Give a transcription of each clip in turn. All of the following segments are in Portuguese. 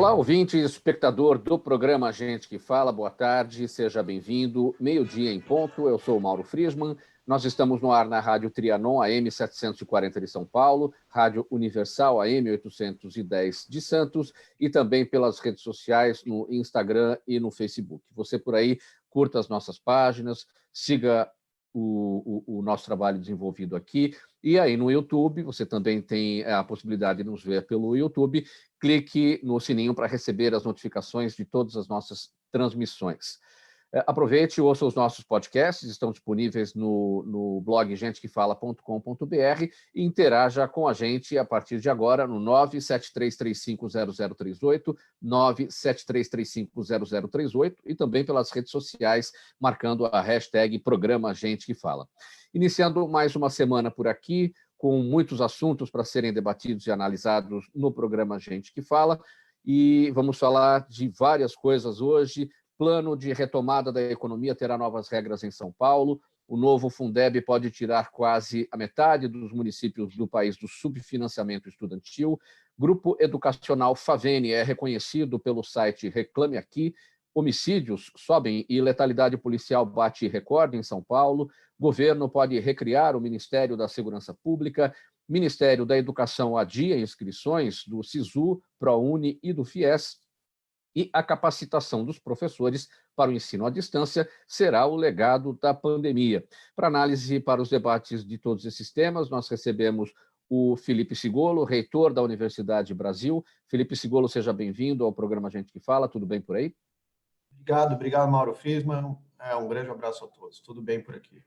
Olá, ouvinte e espectador do programa Gente que Fala, boa tarde, seja bem-vindo. Meio-dia em ponto, eu sou o Mauro Frischmann. Nós estamos no ar na Rádio Trianon, AM 740 de São Paulo, Rádio Universal, AM 810 de Santos, e também pelas redes sociais, no Instagram e no Facebook. Você por aí, curta as nossas páginas, siga o nosso trabalho desenvolvido aqui. E aí no YouTube, você também tem a possibilidade de nos ver pelo YouTube. Clique no sininho para receber as notificações de todas as nossas transmissões. Aproveite e ouça os nossos podcasts, estão disponíveis no blog gentequefala.com.br e interaja com a gente a partir de agora no 973350038, 973350038 e também pelas redes sociais, marcando a hashtag Programa Gente que Fala. Iniciando mais uma semana por aqui, com muitos assuntos para serem debatidos e analisados no programa Gente que Fala, e vamos falar de várias coisas hoje. Plano de retomada da economia terá novas regras em São Paulo. O novo Fundeb pode tirar quase a metade dos municípios do país do subfinanciamento estudantil. Grupo educacional Favene é reconhecido pelo site Reclame Aqui. Homicídios sobem e letalidade policial bate recorde em São Paulo. Governo pode recriar o Ministério da Segurança Pública. Ministério da Educação adia inscrições do SISU, ProUni e do FIES. E a capacitação dos professores para o ensino à distância será o legado da pandemia. Para análise para os debates de todos esses temas, nós recebemos o Felipe Sigolo, reitor da Universidade Brasil. Felipe Sigolo, seja bem-vindo ao programa Gente que Fala. Tudo bem por aí? Obrigado, Mauro Frischmann. Um grande abraço a todos. Tudo bem por aqui.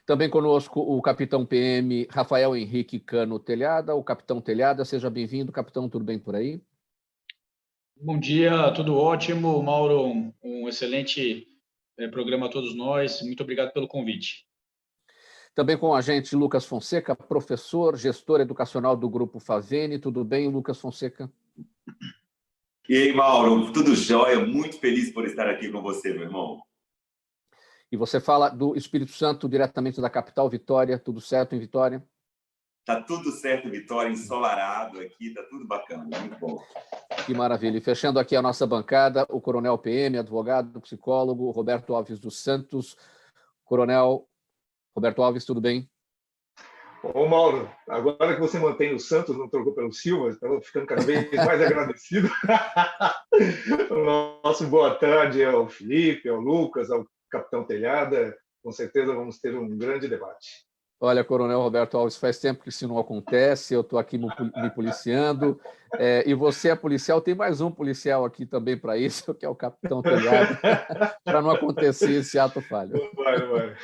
Também conosco o capitão PM Rafael Henrique Cano Telhada. O capitão Telhada, seja bem-vindo. Capitão, tudo bem por aí? Bom dia, tudo ótimo. Mauro, um excelente programa a todos nós. Muito obrigado pelo convite. Também com a gente Lucas Fonseca, professor, gestor educacional do Grupo Favene. Tudo bem, Lucas Fonseca? E aí, Mauro, tudo jóia? Muito feliz por estar aqui com você, meu irmão. E você fala do Espírito Santo, diretamente da capital, Vitória. Tudo certo em Vitória? Tá tudo certo, Vitória, ensolarado aqui, tá tudo bacana, muito bom. Que maravilha. E fechando aqui a nossa bancada, o coronel PM, advogado, psicólogo, Roberto Alves dos Santos. Coronel Roberto Alves, tudo bem? Ô, Mauro, agora que você mantém o Santos, não trocou pelo Silva, estava ficando cada vez mais agradecido. O nosso boa tarde ao Felipe, ao Lucas, ao capitão Telhada. Com certeza vamos ter um grande debate. Olha, Coronel Roberto Alves, faz tempo que isso não acontece, eu estou aqui me policiando, e você é policial, tem mais um policial aqui também para isso, que é o Capitão Telhado, para não acontecer esse ato falho. Vai.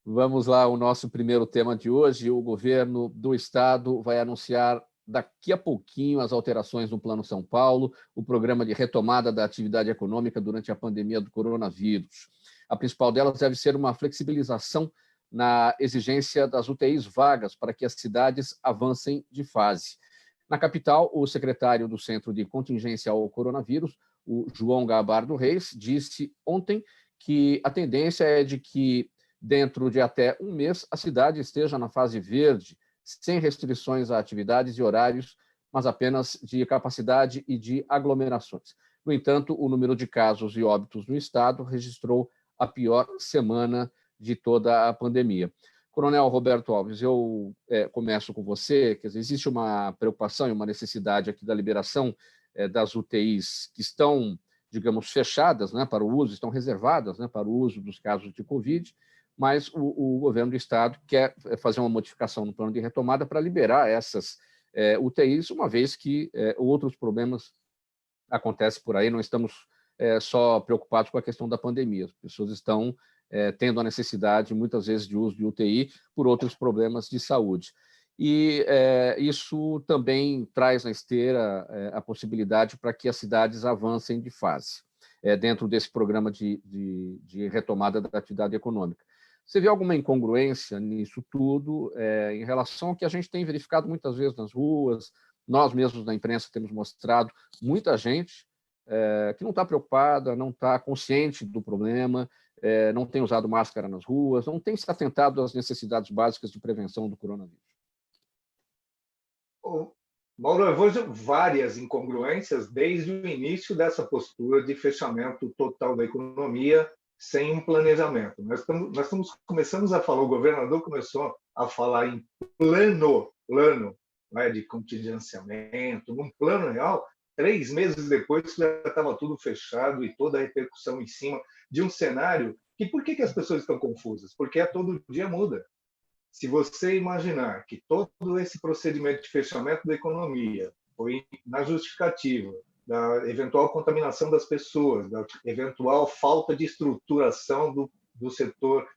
Vamos lá, o nosso primeiro tema de hoje. O governo do estado vai anunciar daqui a pouquinho as alterações no Plano São Paulo, o programa de retomada da atividade econômica durante a pandemia do coronavírus. A principal delas deve ser uma flexibilização na exigência das UTIs vagas para que as cidades avancem de fase. Na capital, o secretário do Centro de Contingência ao Coronavírus, o João Gabardo Reis, disse ontem que a tendência é de que, dentro de até um mês, a cidade esteja na fase verde, sem restrições a atividades e horários, mas apenas de capacidade e de aglomerações. No entanto, o número de casos e óbitos no estado registrou a pior semana de toda a pandemia. Coronel Roberto Alves, eu começo com você. Quer dizer, existe uma preocupação e uma necessidade aqui da liberação das UTIs que estão, digamos, fechadas, né, para o uso, estão reservadas, né, para o uso dos casos de Covid, mas o governo do estado quer fazer uma modificação no plano de retomada para liberar essas UTIs, uma vez que outros problemas acontecem por aí. Não estamos só preocupados com a questão da pandemia. As pessoas estão tendo a necessidade, muitas vezes, de uso de UTI por outros problemas de saúde. E isso também traz na esteira a possibilidade para que as cidades avancem de fase, dentro desse programa de retomada da atividade econômica. Você vê alguma incongruência nisso tudo em relação ao que a gente tem verificado muitas vezes nas ruas? Nós mesmos na imprensa temos mostrado muita gente que não está preocupada, não está consciente do problema, não tem usado máscara nas ruas, não tem se atentado às necessidades básicas de prevenção do coronavírus. Mauro, eu vejo várias incongruências desde o início dessa postura de fechamento total da economia sem um planejamento. Começamos a falar, o governador começou a falar em plano, né, de contingenciamento, num plano real, 3 meses depois já estava tudo fechado e toda a repercussão em cima de um cenário que, por que as pessoas estão confusas? Porque todo dia muda. Se você imaginar que todo esse procedimento de fechamento da economia foi na justificativa da eventual contaminação das pessoas, da eventual falta de estruturação do setor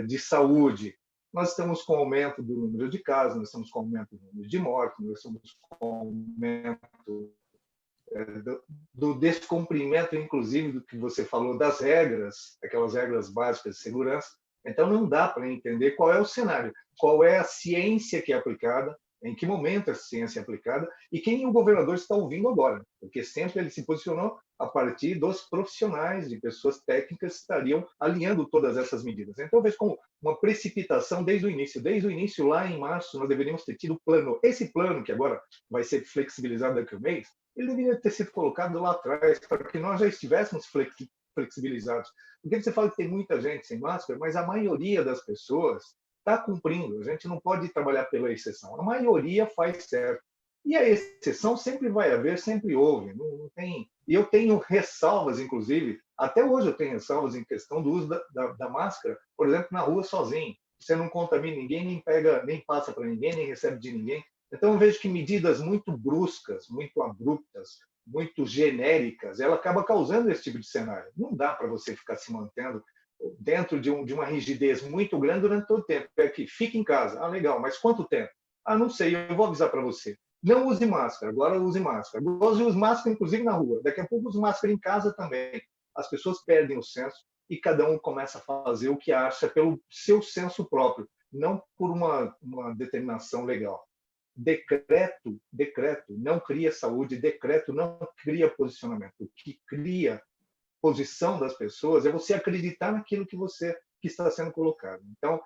de saúde, nós estamos com aumento do número de casos, nós estamos com aumento do número de mortes, nós estamos com aumento do descumprimento, inclusive, do que você falou, das regras, aquelas regras básicas de segurança. Então, não dá para entender qual é o cenário, qual é a ciência que é aplicada, em que momento a ciência é aplicada e quem o governador está ouvindo agora, porque sempre ele se posicionou a partir dos profissionais, de pessoas técnicas que estariam alinhando todas essas medidas. Então, eu vejo como uma precipitação desde o início. Desde o início, lá em março, nós deveríamos ter tido plano. Esse plano, que agora vai ser flexibilizado daqui a um mês, ele deveria ter sido colocado lá atrás, para que nós já estivéssemos flexibilizados. Porque você fala que tem muita gente sem máscara, mas a maioria das pessoas está cumprindo. A gente não pode trabalhar pela exceção. A maioria faz certo. E a exceção sempre vai haver, sempre houve. Não tem... E eu tenho ressalvas, inclusive, até hoje eu tenho ressalvas em questão do uso da máscara, por exemplo, na rua sozinho. Você não contamina ninguém, nem pega, nem passa para ninguém, nem recebe de ninguém. Então, eu vejo que medidas muito bruscas, muito abruptas, muito genéricas, ela acaba causando esse tipo de cenário. Não dá para você ficar se mantendo dentro de uma rigidez muito grande durante todo o tempo. É que fique em casa. Ah, legal, mas quanto tempo? Ah, não sei, eu vou avisar para você. Não use máscara, agora use máscara. Agora use máscara, inclusive, na rua. Daqui a pouco use máscara em casa também. As pessoas perdem o senso e cada um começa a fazer o que acha pelo seu senso próprio, não por uma determinação legal. Decreto não cria saúde, decreto não cria posicionamento. O que cria posição das pessoas é você acreditar naquilo que está sendo colocado. Então,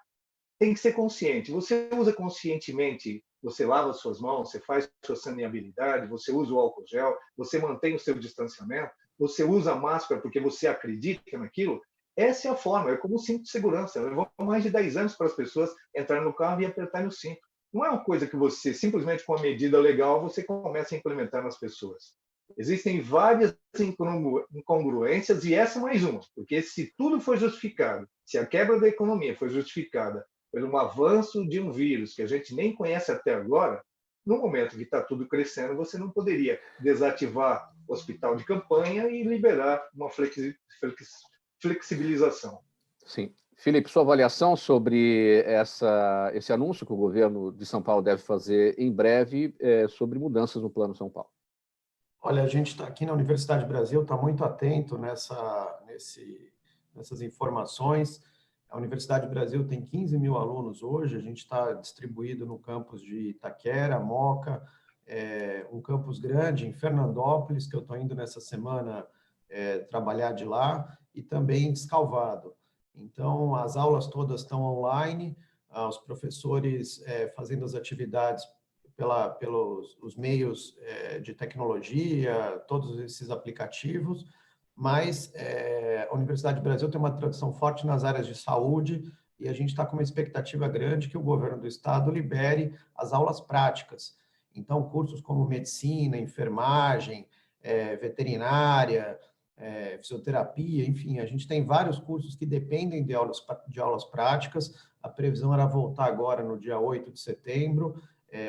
tem que ser consciente. Você usa conscientemente, você lava suas mãos, você faz sua saneabilidade, você usa o álcool gel, você mantém o seu distanciamento, você usa a máscara porque você acredita naquilo. Essa é a forma, é como o cinto de segurança. Levou mais de 10 anos para as pessoas entrarem no carro e apertarem o cinto. Não é uma coisa que você, simplesmente com uma medida legal, você começa a implementar nas pessoas. Existem várias incongruências e essa é mais uma, porque se tudo foi justificado, se a quebra da economia foi justificada pelo avanço de um vírus que a gente nem conhece até agora, no momento que está tudo crescendo, você não poderia desativar o hospital de campanha e liberar uma flexibilização. Sim. Felipe, sua avaliação sobre esse anúncio que o governo de São Paulo deve fazer em breve sobre mudanças no Plano São Paulo. Olha, a gente está aqui na Universidade Brasil, está muito atento nessas informações. A Universidade Brasil tem 15 mil alunos hoje, a gente está distribuído no campus de Itaquera, Moca, um campus grande em Fernandópolis, que eu estou indo nessa semana trabalhar de lá, e também em Descalvado. Então, as aulas todas estão online, os professores fazendo as atividades pelos os meios de tecnologia, todos esses aplicativos, mas a Universidade do Brasil tem uma tradição forte nas áreas de saúde e a gente está com uma expectativa grande que o governo do estado libere as aulas práticas. Então, cursos como medicina, enfermagem, veterinária, fisioterapia, enfim, a gente tem vários cursos que dependem de aulas práticas. A previsão era voltar agora no dia 8 de setembro.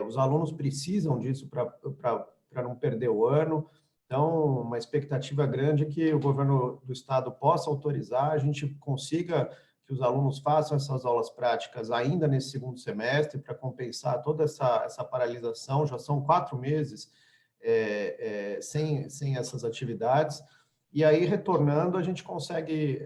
Os alunos precisam disso para não perder o ano. Então, uma expectativa grande é que o governo do estado possa autorizar, a gente consiga que os alunos façam essas aulas práticas ainda nesse segundo semestre, para compensar toda essa paralisação. Já são 4 meses sem essas atividades. E aí, retornando, a gente consegue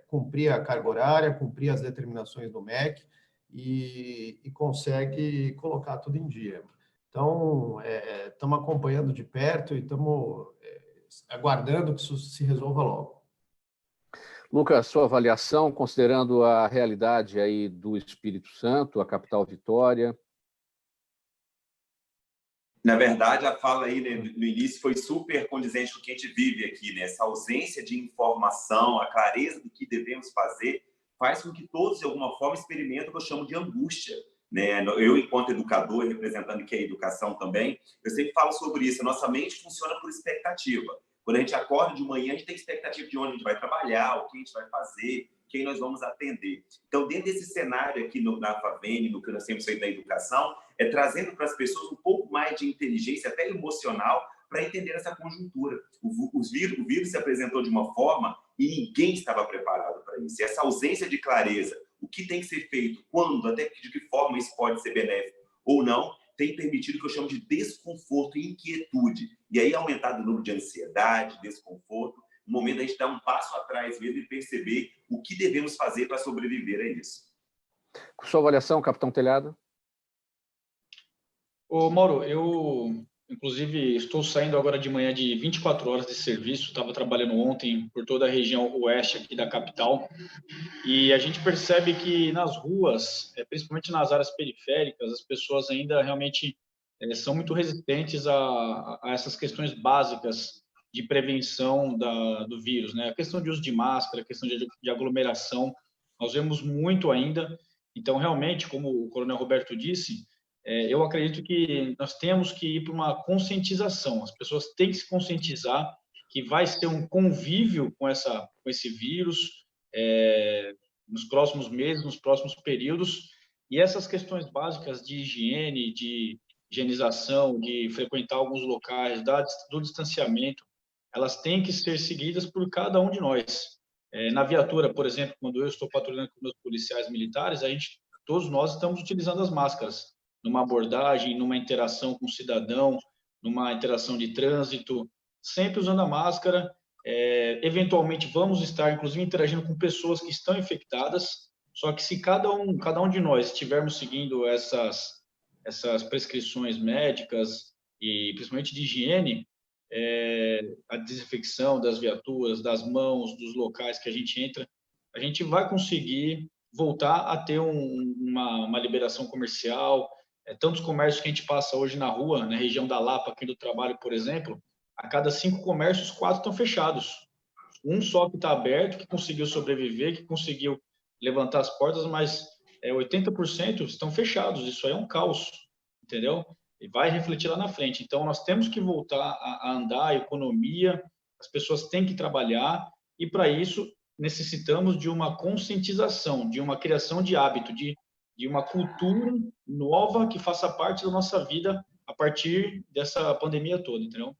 cumprir a carga horária, cumprir as determinações do MEC e consegue colocar tudo em dia. Então, estamos acompanhando de perto e estamos aguardando que isso se resolva logo. Lucas, sua avaliação, considerando a realidade aí do Espírito Santo, a capital Vitória? Na verdade, a fala aí, né, no início foi super condizente com o que a gente vive aqui, né? Essa ausência de informação, a clareza do que devemos fazer, faz com que todos, de alguma forma, experimentem o que eu chamo de angústia, né? Eu, enquanto educador, representando que é a educação também, eu sempre falo sobre isso. A nossa mente funciona por expectativa. Quando a gente acorda de manhã, a gente tem expectativa de onde a gente vai trabalhar, o que a gente vai fazer, quem nós vamos atender. Então, dentro desse cenário aqui na FAVENE, no que nós temos feito da educação, é trazendo para as pessoas um pouco mais de inteligência, até emocional, para entender essa conjuntura. O vírus se apresentou de uma forma e ninguém estava preparado para isso. E essa ausência de clareza, o que tem que ser feito, quando, até de que forma isso pode ser benéfico ou não, tem permitido o que eu chamo de desconforto e inquietude. E aí aumentado o número de ansiedade, desconforto, no momento da gente dar um passo atrás mesmo e perceber o que devemos fazer para sobreviver a isso. Sua avaliação, capitão Telhado? Ô, Mauro, eu, inclusive, estou saindo agora de manhã de 24 horas de serviço, estava trabalhando ontem por toda a região oeste aqui da capital, e a gente percebe que nas ruas, principalmente nas áreas periféricas, as pessoas ainda realmente são muito resistentes a essas questões básicas de prevenção do vírus, né? A questão de uso de máscara, a questão de aglomeração, nós vemos muito ainda. Então, realmente, como o coronel Roberto disse, eu acredito que nós temos que ir para uma conscientização. As pessoas têm que se conscientizar que vai ser um convívio com esse vírus nos próximos meses, nos próximos períodos, e essas questões básicas de higiene, de higienização, de frequentar alguns locais, do distanciamento, elas têm que ser seguidas por cada um de nós. Na viatura, por exemplo, quando eu estou patrulhando com meus policiais militares, todos nós estamos utilizando as máscaras, numa abordagem, numa interação com o cidadão, numa interação de trânsito, sempre usando a máscara. Eventualmente vamos estar, inclusive, interagindo com pessoas que estão infectadas, só que se cada um de nós estivermos seguindo essas prescrições médicas e principalmente de higiene, a desinfecção das viaturas, das mãos, dos locais que a gente entra, a gente vai conseguir voltar a ter uma liberação comercial. Tantos comércios que a gente passa hoje na rua, na região da Lapa, aqui do trabalho, por exemplo, a cada 5 comércios, 4 estão fechados. Um só que está aberto, que conseguiu sobreviver, que conseguiu levantar as portas, mas 80% estão fechados. Isso aí é um caos, entendeu? E vai refletir lá na frente. Então, nós temos que voltar a andar, a economia, as pessoas têm que trabalhar, e para isso necessitamos de uma conscientização, de uma criação de hábito, de uma cultura nova que faça parte da nossa vida a partir dessa pandemia toda, entendeu?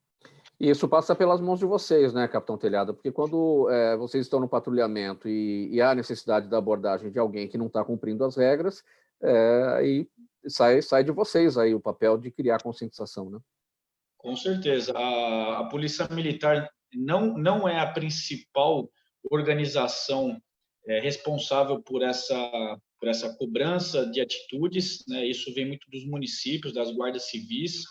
E isso passa pelas mãos de vocês, né, capitão Telhado? Porque quando vocês estão no patrulhamento e há necessidade da abordagem de alguém que não está cumprindo as regras, aí sai de vocês aí o papel de criar conscientização, né? Com certeza. A Polícia Militar não é a principal organização responsável por essa cobrança de atitudes, né? Isso vem muito dos municípios, das guardas civis.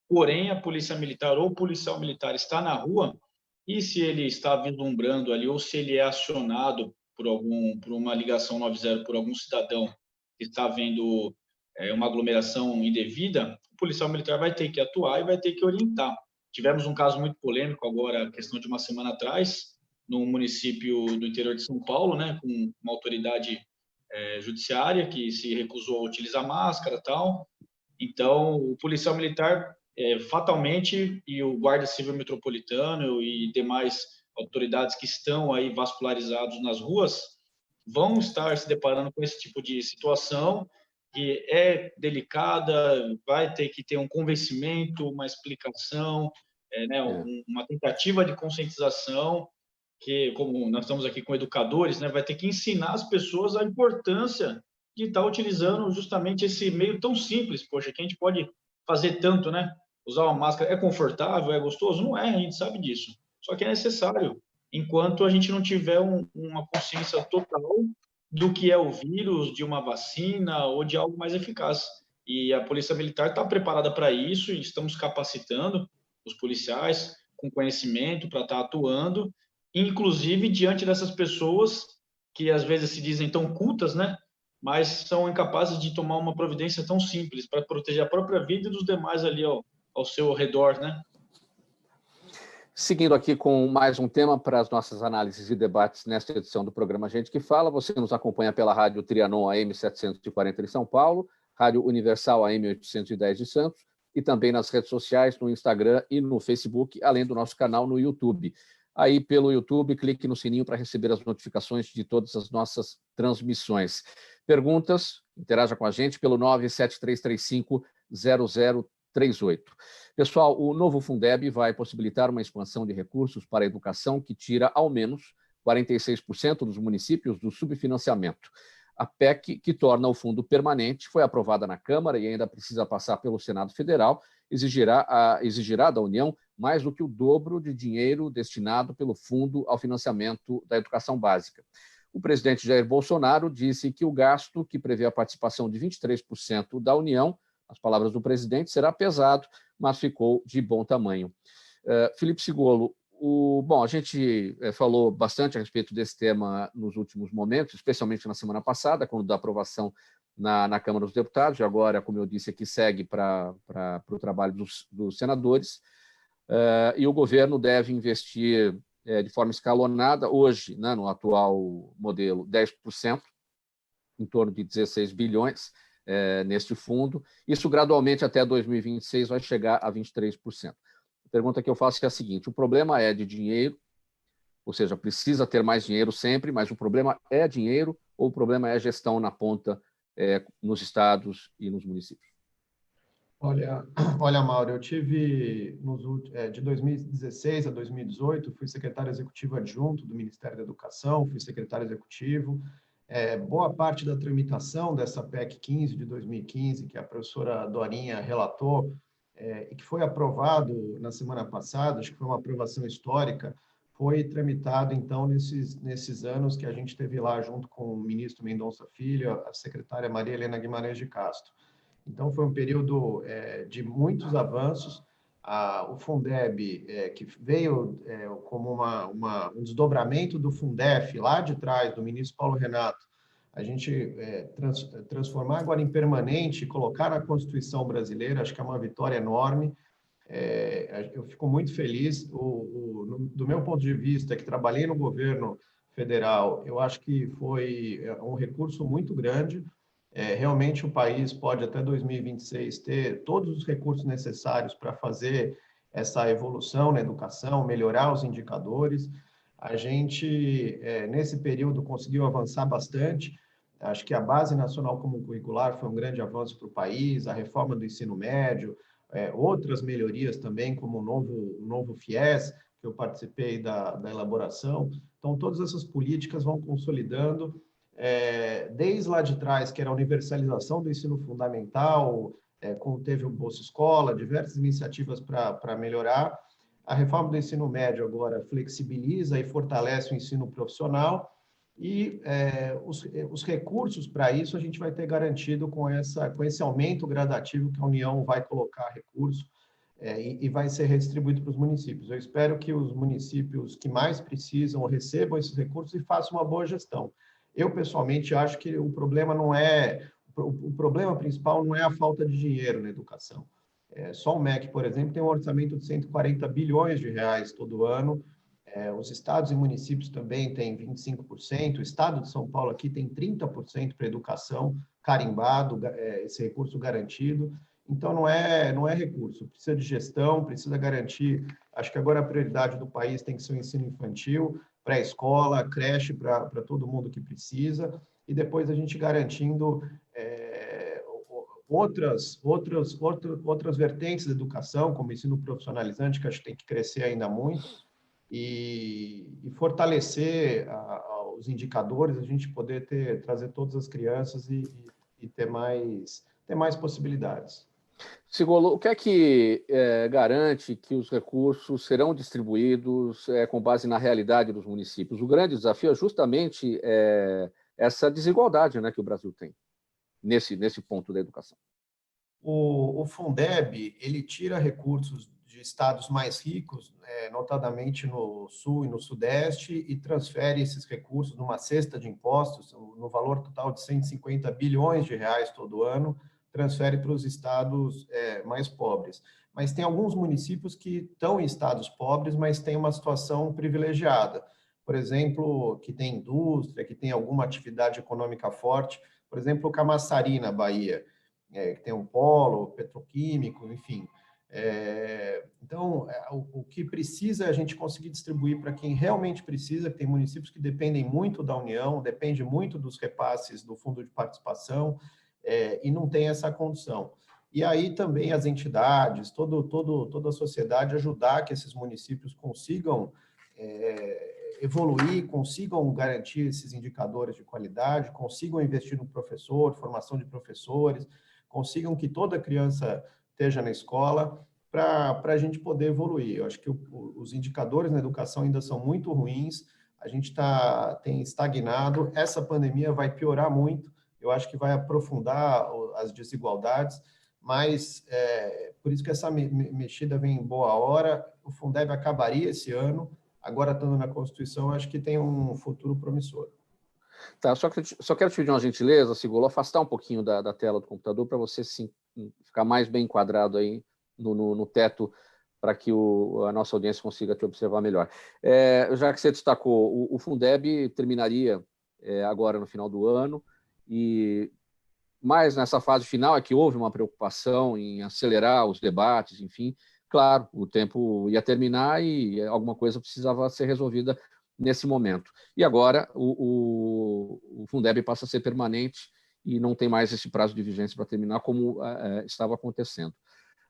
Porém, a Polícia Militar ou o policial militar está na rua, e se ele está vislumbrando ali, ou se ele é acionado por uma ligação 90 por algum cidadão que está vendo uma aglomeração indevida, o policial militar vai ter que atuar e vai ter que orientar. Tivemos um caso muito polêmico agora, questão de uma semana atrás, no município do interior de São Paulo, né, com uma autoridade judiciária que se recusou a utilizar máscara e tal. Então, o policial militar, fatalmente, e o Guarda Civil Metropolitano e demais autoridades que estão aí vascularizados nas ruas vão estar se deparando com esse tipo de situação, que é delicada, vai ter que ter um convencimento, uma explicação, né, uma tentativa de conscientização, que, como nós estamos aqui com educadores, né, vai ter que ensinar as pessoas a importância de estar utilizando justamente esse meio tão simples, poxa, que a gente pode fazer tanto, né? Usar uma máscara é confortável, é gostoso? Não é, a gente sabe disso. Só que é necessário, enquanto a gente não tiver uma consciência total do que é o vírus, de uma vacina ou de algo mais eficaz. E a Polícia Militar está preparada para isso, e estamos capacitando os policiais com conhecimento para estar atuando, inclusive diante dessas pessoas que às vezes se dizem tão cultas, né? Mas são incapazes de tomar uma providência tão simples para proteger a própria vida e dos demais ali ao ao seu redor, né? Seguindo aqui com mais um tema para as nossas análises e debates nesta edição do programa Gente que Fala, você nos acompanha pela Rádio Trianon AM 740 de São Paulo, Rádio Universal AM 810 de Santos e também nas redes sociais, no Instagram e no Facebook, além do nosso canal no YouTube. Aí pelo YouTube, clique no sininho para receber as notificações de todas as nossas transmissões. Perguntas? Interaja com a gente pelo 97335-0038. Pessoal, o novo Fundeb vai possibilitar uma expansão de recursos para a educação que tira, ao menos, 46% dos municípios do subfinanciamento. A PEC, que torna o fundo permanente, foi aprovada na Câmara e ainda precisa passar pelo Senado Federal, exigirá da União mais do que o dobro de dinheiro destinado pelo fundo ao financiamento da educação básica. O presidente Jair Bolsonaro disse que o gasto, que prevê a participação de 23% da União, as palavras do presidente, será pesado, mas ficou de bom tamanho. Felipe Sigolo, a gente falou bastante a respeito desse tema nos últimos momentos, especialmente na semana passada, quando da aprovação na Câmara dos Deputados, e agora, como eu disse aqui, segue para o trabalho dos senadores, e o governo deve investir de forma escalonada, hoje, né, no atual modelo, 10%, em torno de 16 bilhões, neste fundo. Isso gradualmente até 2026 vai chegar a 23%. A pergunta que eu faço é a seguinte: o problema é de dinheiro, ou seja, precisa ter mais dinheiro sempre, mas o problema é dinheiro ou o problema é gestão na ponta nos estados e nos municípios? Olha, Mauro, eu tive de 2016 a 2018, fui secretário executivo adjunto do Ministério da Educação, fui secretário executivo. Boa parte da tramitação dessa PEC 15 de 2015, que a professora Dorinha relatou, e que foi aprovado na semana passada, acho que foi uma aprovação histórica, foi tramitado, então, nesses anos que a gente teve lá junto com o ministro Mendonça Filho, a secretária Maria Helena Guimarães de Castro. Então, foi um período de muitos avanços. O Fundeb, que veio como um desdobramento do Fundef, lá de trás, do ministro Paulo Renato, a gente transformar agora em permanente e colocar na Constituição brasileira, acho que é uma vitória enorme. Eu fico muito feliz. Do meu ponto de vista, que trabalhei no governo federal, eu acho que foi um recurso muito grande. Realmente o país pode, até 2026, ter todos os recursos necessários para fazer essa evolução na educação, melhorar os indicadores. A gente, nesse período, conseguiu avançar bastante. Acho que a Base Nacional Comum Curricular foi um grande avanço para o país, a reforma do ensino médio, outras melhorias também, como o novo FIES, que eu participei da elaboração. Então, todas essas políticas vão consolidando, desde lá de trás, que era a universalização do ensino fundamental, como teve o Bolsa Escola, diversas iniciativas para melhorar. A reforma do ensino médio agora flexibiliza e fortalece o ensino profissional, e os recursos para isso a gente vai ter garantido com esse aumento gradativo que a União vai colocar recurso e vai ser redistribuído para os municípios. Eu espero que os municípios que mais precisam recebam esses recursos e façam uma boa gestão. Eu, pessoalmente, acho que o problema principal não é a falta de dinheiro na educação. Só o MEC, por exemplo, tem um orçamento de 140 bilhões de reais todo ano. Os estados e municípios também têm 25%. O estado de São Paulo aqui tem 30% para educação carimbado, esse recurso garantido. Então, não é recurso, precisa de gestão, precisa garantir. Acho que agora a prioridade do país tem que ser o ensino infantil, pré-escola, creche para todo mundo que precisa, e depois a gente garantindo outras vertentes da educação, como ensino profissionalizante, que acho que tem que crescer ainda muito, e fortalecer os indicadores, a gente poder trazer todas as crianças e ter mais possibilidades. Sigolo, o que é que garante que os recursos serão distribuídos com base na realidade dos municípios? O grande desafio é justamente essa desigualdade, né, que o Brasil tem nesse ponto da educação. O Fundeb, ele tira recursos de estados mais ricos, notadamente no Sul e no Sudeste, e transfere esses recursos numa cesta de impostos, no valor total de 150 bilhões de reais todo ano, transfere para os estados mais pobres. mas tem alguns municípios que estão em estados pobres, mas têm uma situação privilegiada. Por exemplo, que tem indústria, que tem alguma atividade econômica forte, por exemplo, Camaçari, na Bahia, que tem um polo petroquímico, enfim. Então, o que precisa é a gente conseguir distribuir para quem realmente precisa, que tem municípios que dependem muito da União, depende muito dos repasses do Fundo de Participação, e não tem essa condição. E aí também as entidades, toda a sociedade ajudar que esses municípios consigam evoluir, consigam garantir esses indicadores de qualidade, consigam investir no professor, formação de professores, consigam que toda criança esteja na escola, para a gente poder evoluir. Eu acho que os indicadores na educação ainda são muito ruins, a gente tem estagnado, essa pandemia vai piorar muito, eu acho que vai aprofundar as desigualdades, mas por isso que essa mexida vem em boa hora, o Fundeb acabaria esse ano, agora estando na Constituição, acho que tem um futuro promissor. Tá, só quero te pedir uma gentileza, Sigolo, afastar um pouquinho da tela do computador para você ficar mais bem enquadrado aí no teto, para que a nossa audiência consiga te observar melhor. Já que você destacou, o Fundeb terminaria agora no final do ano, mas nessa fase final é que houve uma preocupação em acelerar os debates, enfim. Claro, o tempo ia terminar e alguma coisa precisava ser resolvida nesse momento. E agora o Fundeb passa a ser permanente e não tem mais esse prazo de vigência para terminar, como estava acontecendo.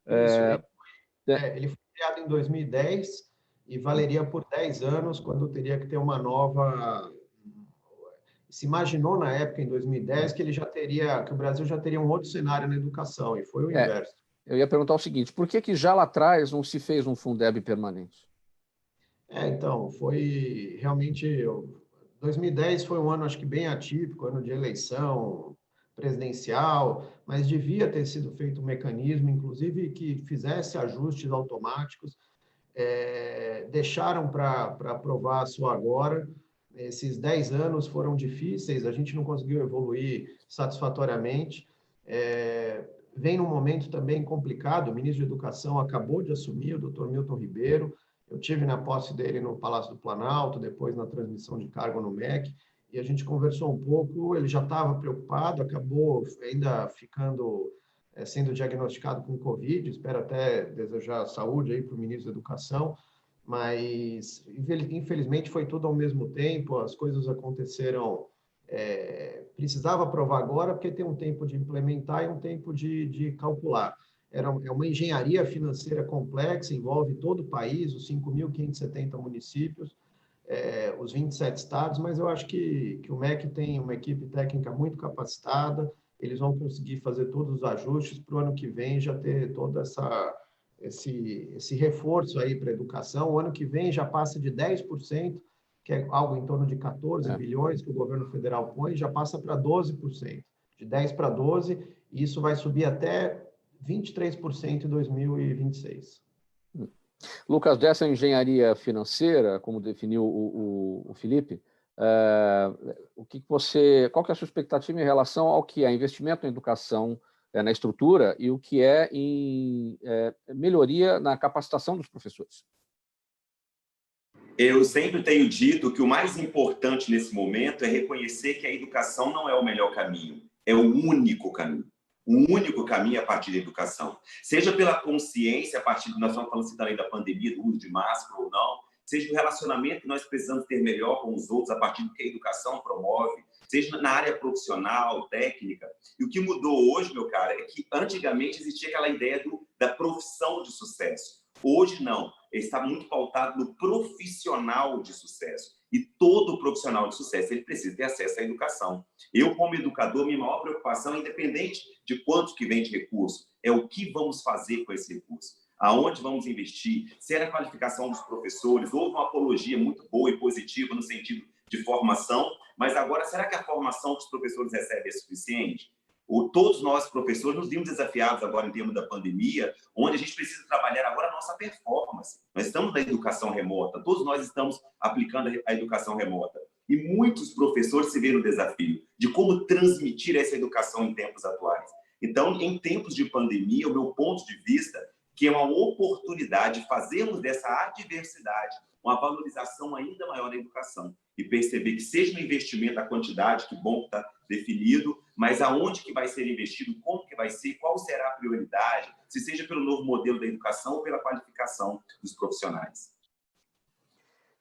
Ele foi criado em 2010 e valeria por 10 anos, quando teria que ter uma nova... Se imaginou na época, em 2010, que o Brasil já teria um outro cenário na educação, e foi o inverso. Eu ia perguntar o seguinte, por que já lá atrás não se fez um Fundeb permanente? Então, foi realmente... 2010 foi um ano, acho que bem atípico, ano de eleição presidencial, mas devia ter sido feito um mecanismo, inclusive, que fizesse ajustes automáticos. Deixaram para aprovar só agora. Esses 10 anos foram difíceis, a gente não conseguiu evoluir satisfatoriamente. Vem num momento também complicado, o ministro de Educação acabou de assumir, o doutor Milton Ribeiro. Eu tive na posse dele no Palácio do Planalto, depois na transmissão de cargo no MEC, e a gente conversou um pouco, ele já estava preocupado, acabou ainda sendo diagnosticado com Covid, espero até desejar saúde aí para o ministro da Educação, mas infelizmente foi tudo ao mesmo tempo, as coisas aconteceram, precisava aprovar agora, porque tem um tempo de implementar e um tempo de calcular. É uma engenharia financeira complexa, envolve todo o país, os 5.570 municípios, os 27 estados, mas eu acho que o MEC tem uma equipe técnica muito capacitada, eles vão conseguir fazer todos os ajustes para o ano que vem já ter todo esse reforço aí para a educação. O ano que vem já passa de 10%, que é algo em torno de 14 bilhões que o governo federal põe, já passa para 12%, de 10 para 12, e isso vai subir até 23% em 2026. Lucas, dessa engenharia financeira, como definiu o Felipe, qual que é a sua expectativa em relação ao que é investimento na educação, na estrutura, e o que é em melhoria na capacitação dos professores? Eu sempre tenho dito que o mais importante nesse momento é reconhecer que a educação não é o melhor caminho, é o único caminho. O único caminho é a partir da educação. Seja pela consciência, a partir nós estamos falando também da pandemia, do uso de máscara ou não, seja o relacionamento que nós precisamos ter melhor com os outros a partir do que a educação promove, seja na área profissional, técnica. E o que mudou hoje, meu cara, é que antigamente existia aquela ideia da profissão de sucesso. Hoje não, ele está muito pautado no profissional de sucesso. E todo profissional de sucesso ele precisa ter acesso à educação. Eu, como educador, minha maior preocupação, independente de quanto que vem de recurso, é o que vamos fazer com esse recurso. Aonde vamos investir, se é a qualificação dos professores, houve uma apologia muito boa e positiva no sentido de formação, mas agora, será que a formação que os professores recebem é suficiente? Todos nós, professores, nos vimos desafiados agora em termos da pandemia, onde a gente precisa trabalhar agora a nossa performance. Nós estamos na educação remota, todos nós estamos aplicando a educação remota. E muitos professores se veem no desafio de como transmitir essa educação em tempos atuais. Então, em tempos de pandemia, o meu ponto de vista que é uma oportunidade de fazermos dessa adversidade uma valorização ainda maior da educação e perceber que seja um investimento, a quantidade, que bom que está definido, mas aonde que vai ser investido, como que vai ser, qual será a prioridade, se seja pelo novo modelo da educação ou pela qualificação dos profissionais.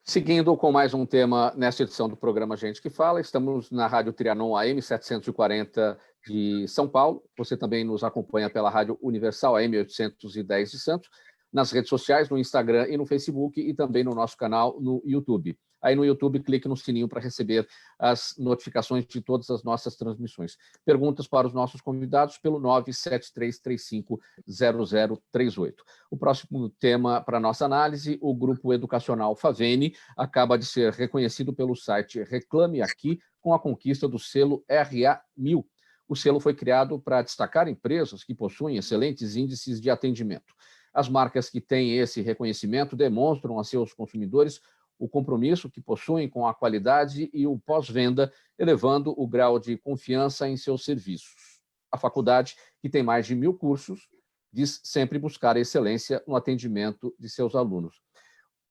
Seguindo com mais um tema nesta edição do programa Gente que Fala, estamos na Rádio Trianon AM 740 de São Paulo. Você também nos acompanha pela Rádio Universal AM 810 de Santos, nas redes sociais, no Instagram e no Facebook, e também no nosso canal no YouTube. Aí no YouTube, clique no sininho para receber as notificações de todas as nossas transmissões. Perguntas para os nossos convidados pelo 973350038. O próximo tema para nossa análise, o Grupo Educacional Faveni acaba de ser reconhecido pelo site Reclame Aqui com a conquista do selo RA1000. O selo foi criado para destacar empresas que possuem excelentes índices de atendimento. As marcas que têm esse reconhecimento demonstram a seus consumidores o compromisso que possuem com a qualidade e o pós-venda, elevando o grau de confiança em seus serviços. A faculdade, que tem mais de 1.000 cursos, diz sempre buscar a excelência no atendimento de seus alunos.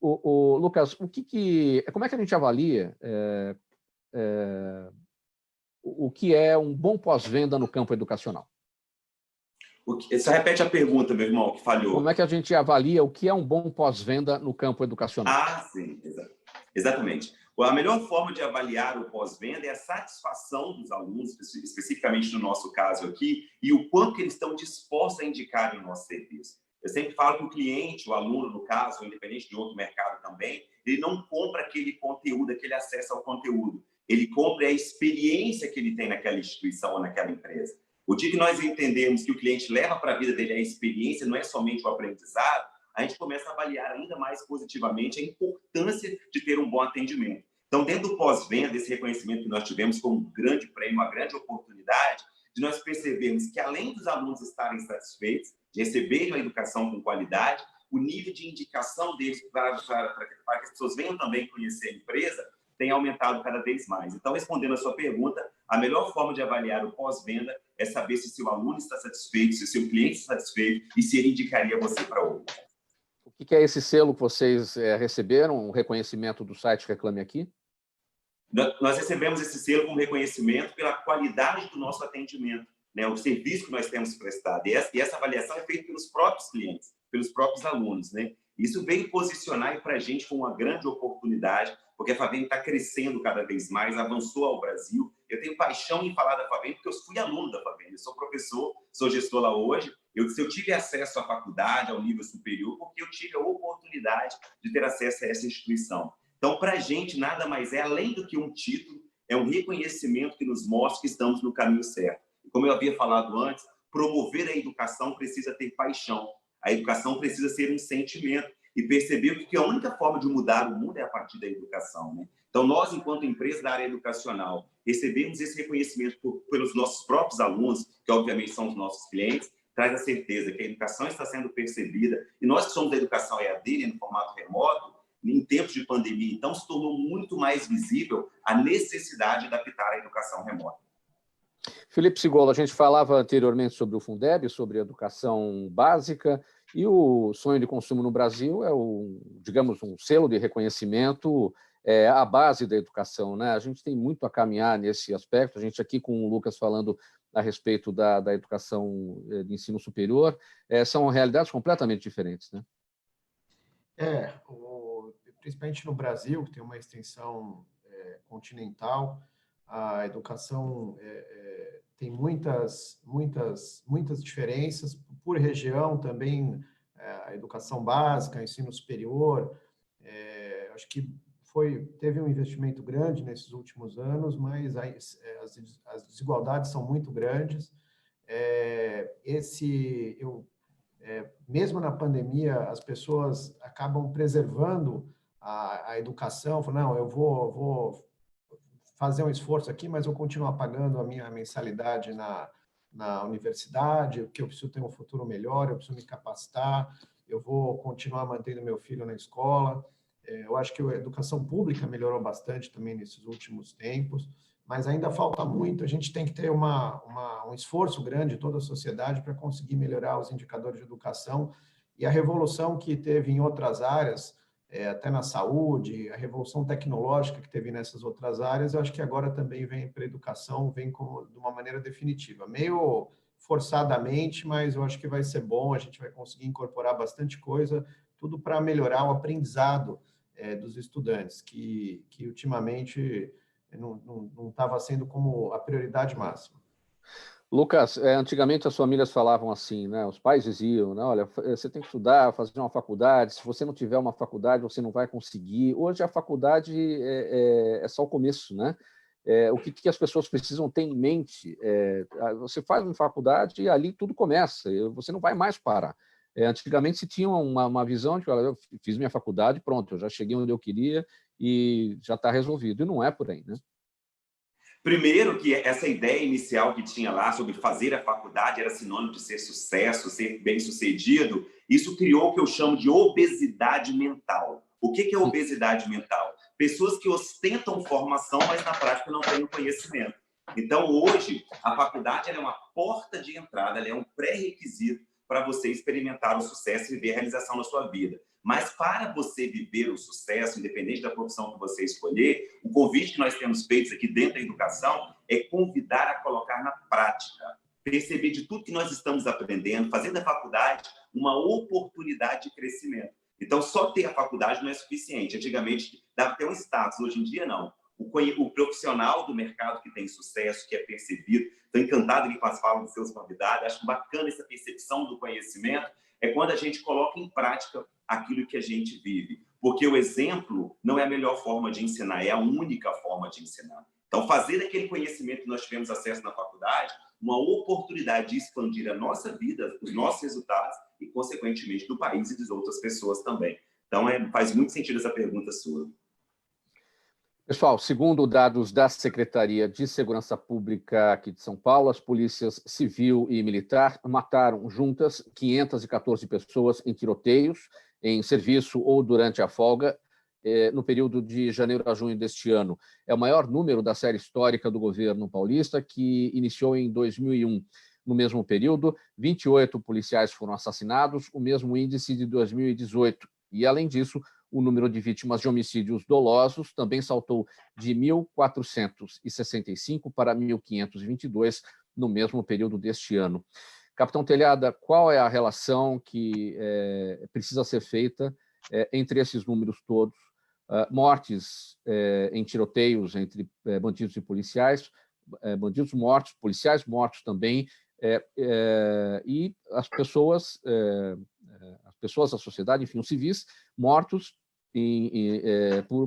Lucas, como é que a gente avalia o que é um bom pós-venda no campo educacional? Só repete a pergunta, meu irmão, que falhou. Como é que a gente avalia o que é um bom pós-venda no campo educacional? Ah, sim, exatamente. A melhor forma de avaliar o pós-venda é a satisfação dos alunos, especificamente no nosso caso aqui, e o quanto eles estão dispostos a indicar o nosso serviço. Eu sempre falo que o cliente, o aluno, no caso, independente de outro mercado também, ele não compra aquele conteúdo, aquele acesso ao conteúdo. Ele compra a experiência que ele tem naquela instituição ou naquela empresa. O dia que nós entendemos que o cliente leva para a vida dele a experiência, não é somente o aprendizado, a gente começa a avaliar ainda mais positivamente a importância de ter um bom atendimento. Então, dentro do pós-venda, esse reconhecimento que nós tivemos como um grande prêmio, uma grande oportunidade, de nós percebermos que, além dos alunos estarem satisfeitos, de receberem uma educação com qualidade, o nível de indicação deles para que as pessoas venham também conhecer a empresa tem aumentado cada vez mais. Então, respondendo a sua pergunta, a melhor forma de avaliar o pós-venda é saber se o seu aluno está satisfeito, se o seu cliente está satisfeito e se ele indicaria você para outro. O que é esse selo que vocês receberam, um reconhecimento do site Reclame Aqui? Nós recebemos esse selo como reconhecimento pela qualidade do nosso atendimento, né? O serviço que nós temos prestado. E essa avaliação é feita pelos próprios clientes, pelos próprios alunos, né? Isso veio posicionar para a gente como uma grande oportunidade, porque a Faveni está crescendo cada vez mais, avançou ao Brasil. Eu tenho paixão em falar da Faveni, porque eu fui aluno da Faveni, eu sou professor, sou gestor lá hoje. Eu tive acesso à faculdade, ao nível superior, porque eu tive a oportunidade de ter acesso a essa instituição. Então, para a gente, nada mais é, além do que um título, é um reconhecimento que nos mostra que estamos no caminho certo. E como eu havia falado antes, promover a educação precisa ter paixão. A educação precisa ser um sentimento e perceber que a única forma de mudar o mundo é a partir da educação, né? Então, nós, enquanto empresa da área educacional, recebemos esse reconhecimento pelos nossos próprios alunos, que obviamente são os nossos clientes, traz a certeza que a educação está sendo percebida. E nós que somos da educação EAD, no formato remoto, em tempos de pandemia, então, se tornou muito mais visível a necessidade de adaptar a educação remota. Felipe Sigolo, a gente falava anteriormente sobre o Fundeb, sobre a educação básica, e o sonho de consumo no Brasil é, digamos, um selo de reconhecimento, a base da educação, né? A gente tem muito a caminhar nesse aspecto. A gente aqui com o Lucas falando a respeito da educação de ensino superior, são realidades completamente diferentes, né? Principalmente no Brasil, que tem uma extensão continental, a educação tem muitas diferenças por região também, a educação básica, ensino superior, acho que teve um investimento grande nesses últimos anos, mas as desigualdades são muito grandes. Mesmo na pandemia, as pessoas acabam preservando a educação, falam, não, eu vou fazer um esforço aqui, mas eu continuo pagando a minha mensalidade na universidade, porque eu preciso ter um futuro melhor, eu preciso me capacitar, eu vou continuar mantendo meu filho na escola. Eu acho que a educação pública melhorou bastante também nesses últimos tempos, mas ainda falta muito. A gente tem que ter um esforço grande, toda a sociedade, para conseguir melhorar os indicadores de educação E a revolução que teve em outras áreas, até na saúde, a revolução tecnológica que teve nessas outras áreas, eu acho que agora também vem para a educação, vem de uma maneira definitiva. Meio forçadamente, mas eu acho que vai ser bom, a gente vai conseguir incorporar bastante coisa, tudo para melhorar o aprendizado dos estudantes, que ultimamente não estava sendo como a prioridade máxima. Lucas, antigamente as famílias falavam assim, né? Os pais diziam, né? Olha, você tem que estudar, fazer uma faculdade. Se você não tiver uma faculdade, você não vai conseguir. Hoje a faculdade é só o começo, né? O que as pessoas precisam ter em mente? Você faz uma faculdade e ali tudo começa. Você não vai mais parar. Antigamente se tinha uma visão de que, olha, eu fiz minha faculdade, pronto, eu já cheguei onde eu queria e já está resolvido. E não é por aí, né? Primeiro, que essa ideia inicial que tinha lá sobre fazer a faculdade era sinônimo de ser sucesso, ser bem-sucedido, isso criou o que eu chamo de obesidade mental. O que é obesidade mental? Pessoas que ostentam formação, mas na prática não têm o conhecimento. Então, hoje, a faculdade é uma porta de entrada, ela é um pré-requisito para você experimentar o sucesso e viver a realização na sua vida. Mas para você viver o sucesso, independente da profissão que você escolher, o convite que nós temos feito aqui dentro da educação é convidar a colocar na prática, perceber de tudo que nós estamos aprendendo, fazer da faculdade uma oportunidade de crescimento. Então, só ter a faculdade não é suficiente. Antigamente, dava até um status, hoje em dia não. O profissional do mercado que tem sucesso, que é percebido, estou encantado com as falas dos seus convidados, acho bacana essa percepção do conhecimento, é quando a gente coloca em prática aquilo que a gente vive. Porque o exemplo não é a melhor forma de ensinar, é a única forma de ensinar. Então, fazer aquele conhecimento que nós tivemos acesso na faculdade, uma oportunidade de expandir a nossa vida, os nossos resultados e, consequentemente, do país e das outras pessoas também. Então, faz muito sentido essa pergunta sua. Pessoal, segundo dados da Secretaria de Segurança Pública aqui de São Paulo, as polícias civil e militar mataram juntas 514 pessoas em tiroteios, em serviço ou durante a folga, no período de janeiro a junho deste ano. É o maior número da série histórica do governo paulista, que iniciou em 2001. No mesmo período, 28 policiais foram assassinados, o mesmo índice de 2018. E, além disso, o número de vítimas de homicídios dolosos também saltou de 1.465 para 1.522 no mesmo período deste ano. Capitão Telhada, qual é a relação que precisa ser feita entre esses números todos? Mortes em tiroteios entre bandidos e policiais, bandidos mortos, policiais mortos também, e as pessoas, da sociedade, enfim, os civis mortos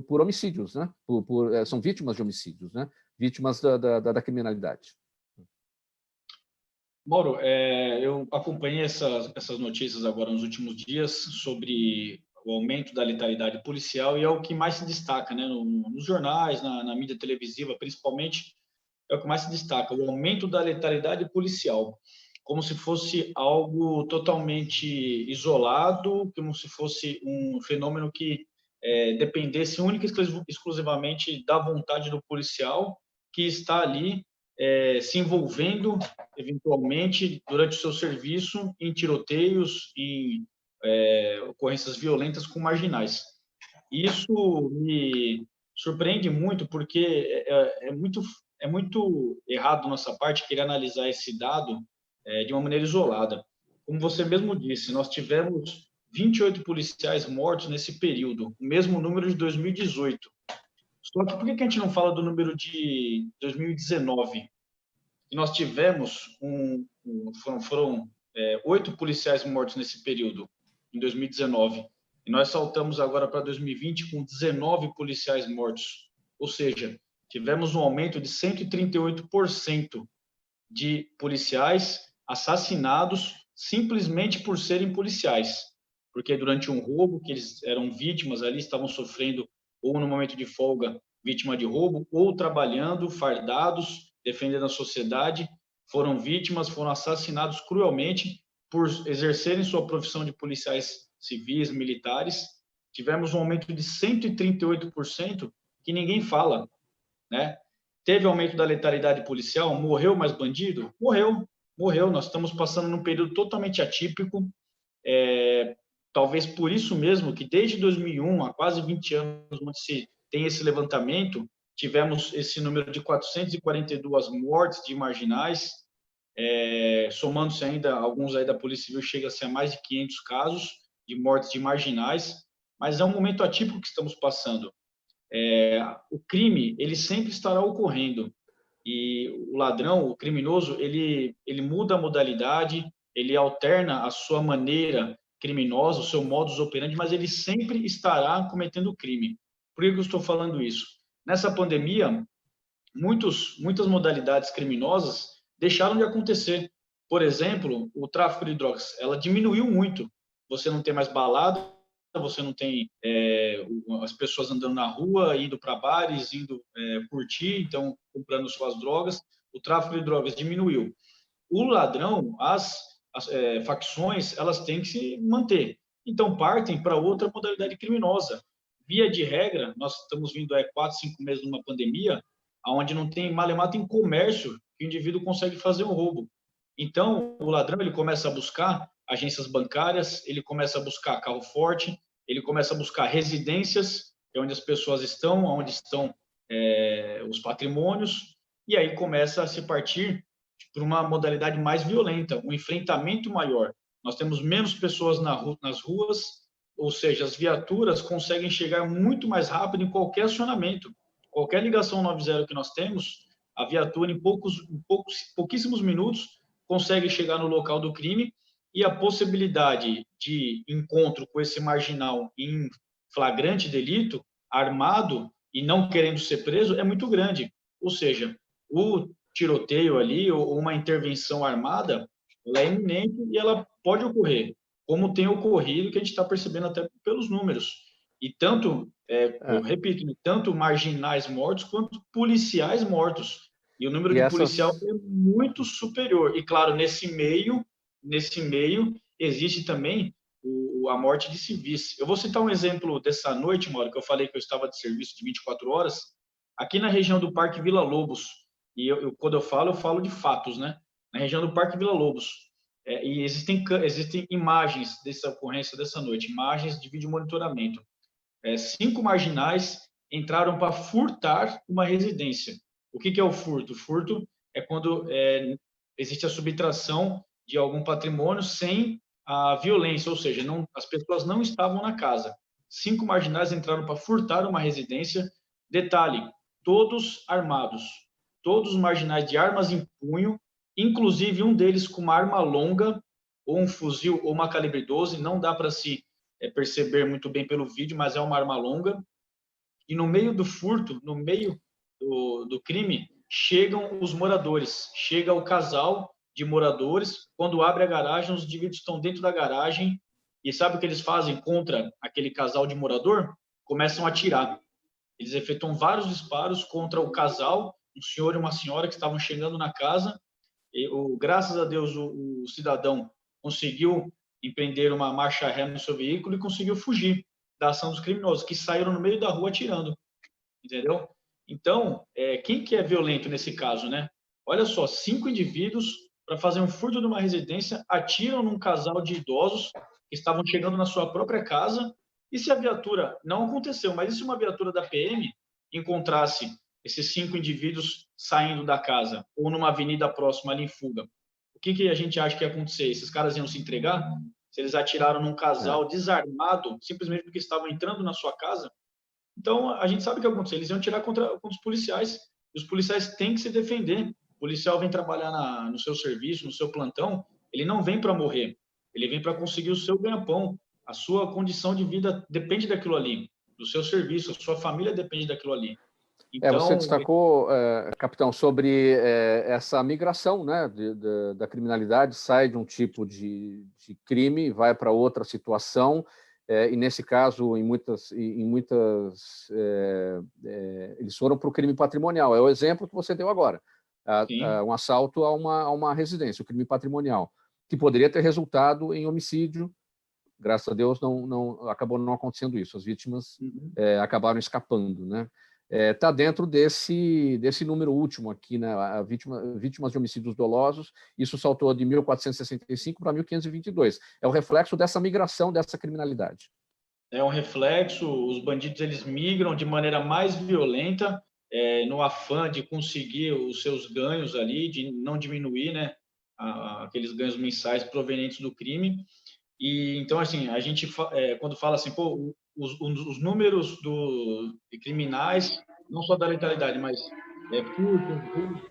por homicídios, né? São vítimas de homicídios, né? Vítimas da criminalidade. Mauro, eu acompanhei essas notícias agora nos últimos dias sobre o aumento da letalidade policial e é o que mais se destaca, né? Nos jornais, na mídia televisiva, principalmente, é o que mais se destaca, o aumento da letalidade policial, como se fosse algo totalmente isolado, como se fosse um fenômeno que dependesse única e exclusivamente da vontade do policial que está ali se envolvendo, eventualmente, durante o seu serviço, em tiroteios, em ocorrências violentas com marginais. Isso me surpreende muito, porque é muito errado da nossa parte querer analisar esse dado de uma maneira isolada. Como você mesmo disse, nós tivemos 28 policiais mortos nesse período, o mesmo número de 2018. Só que por que a gente não fala do número de 2019? E nós tivemos foram 8 policiais mortos nesse período, em 2019. E nós saltamos agora para 2020 com 19 policiais mortos. Ou seja, tivemos um aumento de 138% de policiais assassinados simplesmente por serem policiais. Porque durante um roubo, que eles eram vítimas ali, estavam sofrendo, ou no momento de folga, vítima de roubo, ou trabalhando, fardados, defendendo a sociedade, foram vítimas, foram assassinados cruelmente por exercerem sua profissão de policiais civis, militares. Tivemos um aumento de 138% que ninguém fala, né? Teve aumento da letalidade policial? Morreu mais bandido? Morreu. Nós estamos passando num período totalmente atípico. talvez por isso mesmo que desde 2001, há quase 20 anos, onde se tem esse levantamento, tivemos esse número de 442 mortes de marginais, somando-se ainda alguns aí da Polícia Civil, chega-se a mais de 500 casos de mortes de marginais, mas é um momento atípico que estamos passando. O crime, ele sempre estará ocorrendo, e o ladrão, o criminoso, ele muda a modalidade, ele alterna a sua maneira criminosa, o seu modus operandi, mas ele sempre estará cometendo crime. Por que eu estou falando isso? Nessa pandemia, muitas modalidades criminosas deixaram de acontecer. Por exemplo, o tráfico de drogas, ela diminuiu muito. Você não tem mais balada, você não tem as pessoas andando na rua, indo para bares, indo curtir, então comprando suas drogas. O tráfico de drogas diminuiu. O ladrão, as facções, elas têm que se manter. Então partem para outra modalidade criminosa. Via de regra, nós estamos vindo 4, 5 meses numa pandemia, onde não tem malemar, tem comércio que o indivíduo consegue fazer um roubo. Então, o ladrão ele começa a buscar agências bancárias, ele começa a buscar carro forte, ele começa a buscar residências, que é onde as pessoas estão, onde estão os patrimônios, e aí começa a se partir para uma modalidade mais violenta, um enfrentamento maior. Nós temos menos pessoas nas ruas, ou seja, as viaturas conseguem chegar muito mais rápido em qualquer acionamento. Qualquer ligação 90 que nós temos, a viatura em pouquíssimos minutos consegue chegar no local do crime, e a possibilidade de encontro com esse marginal em flagrante delito, armado e não querendo ser preso, é muito grande. Ou seja, o tiroteio ali, ou uma intervenção armada, ela é iminente e ela pode ocorrer, como tem ocorrido, que a gente está percebendo até pelos números. E tanto, eu repito, tanto marginais mortos quanto policiais mortos. E o número de policial é muito superior. E, claro, nesse meio existe também a morte de civis. Eu vou citar um exemplo dessa noite, Mauro, que eu falei que eu estava de serviço de 24 horas, aqui na região do Parque Vila Lobos. E quando eu falo de fatos, né? Na região do Parque Vila Lobos. E existem imagens dessa ocorrência dessa noite, imagens de vídeo monitoramento. 5 marginais entraram para furtar uma residência. O que é o furto? O furto é quando existe a subtração de algum patrimônio sem a violência, ou seja, as pessoas não estavam na casa. 5 marginais entraram para furtar uma residência. Detalhe, todos armados, todos os marginais de armas em punho, inclusive um deles com uma arma longa, ou um fuzil, ou uma calibre 12, não dá para se perceber muito bem pelo vídeo, mas é uma arma longa. E no meio do furto, no meio do crime, chegam os moradores, chega o casal de moradores. Quando abre a garagem, os indivíduos estão dentro da garagem, e sabe o que eles fazem contra aquele casal de morador? Começam a atirar. Eles efetuam vários disparos contra o casal, um senhor e uma senhora que estavam chegando na casa. E, graças a Deus, o cidadão conseguiu empreender uma marcha ré no seu veículo e conseguiu fugir da ação dos criminosos, que saíram no meio da rua atirando. Entendeu? Então, quem que é violento nesse caso, né? Olha só, 5 indivíduos para fazer um furto de uma residência atiram num casal de idosos que estavam chegando na sua própria casa. E se a viatura, não aconteceu, mas e se uma viatura da PM encontrasse esses 5 indivíduos saindo da casa ou numa avenida próxima ali em fuga? O que a gente acha que ia acontecer? Esses caras iam se entregar? Se eles atiraram num casal desarmado, simplesmente porque estavam entrando na sua casa? Então, a gente sabe o que aconteceu. Eles iam tirar contra os policiais. E os policiais têm que se defender. O policial vem trabalhar no seu serviço, no seu plantão, ele não vem para morrer. Ele vem para conseguir o seu ganha-pão. A sua condição de vida depende daquilo ali, do seu serviço, a sua família depende daquilo ali. Então, você destacou, capitão, sobre essa migração, né, da criminalidade, sai de um tipo de crime, vai para outra situação, e nesse caso, em muitas eles foram para o crime patrimonial. É o exemplo que você deu agora, um assalto a uma residência, o crime patrimonial, que poderia ter resultado em homicídio. Graças a Deus acabou não acontecendo isso. As vítimas acabaram escapando, né? está dentro desse número último aqui, né? Vítimas de homicídios dolosos. Isso saltou de 1.465 para 1.522. É o reflexo dessa migração dessa criminalidade. É um reflexo, os bandidos eles migram de maneira mais violenta, no afã de conseguir os seus ganhos ali, de não diminuir, né, aqueles ganhos mensais provenientes do crime. E então, assim, a gente, quando fala assim, pô, os números de criminais, não só da letalidade, mas furtos,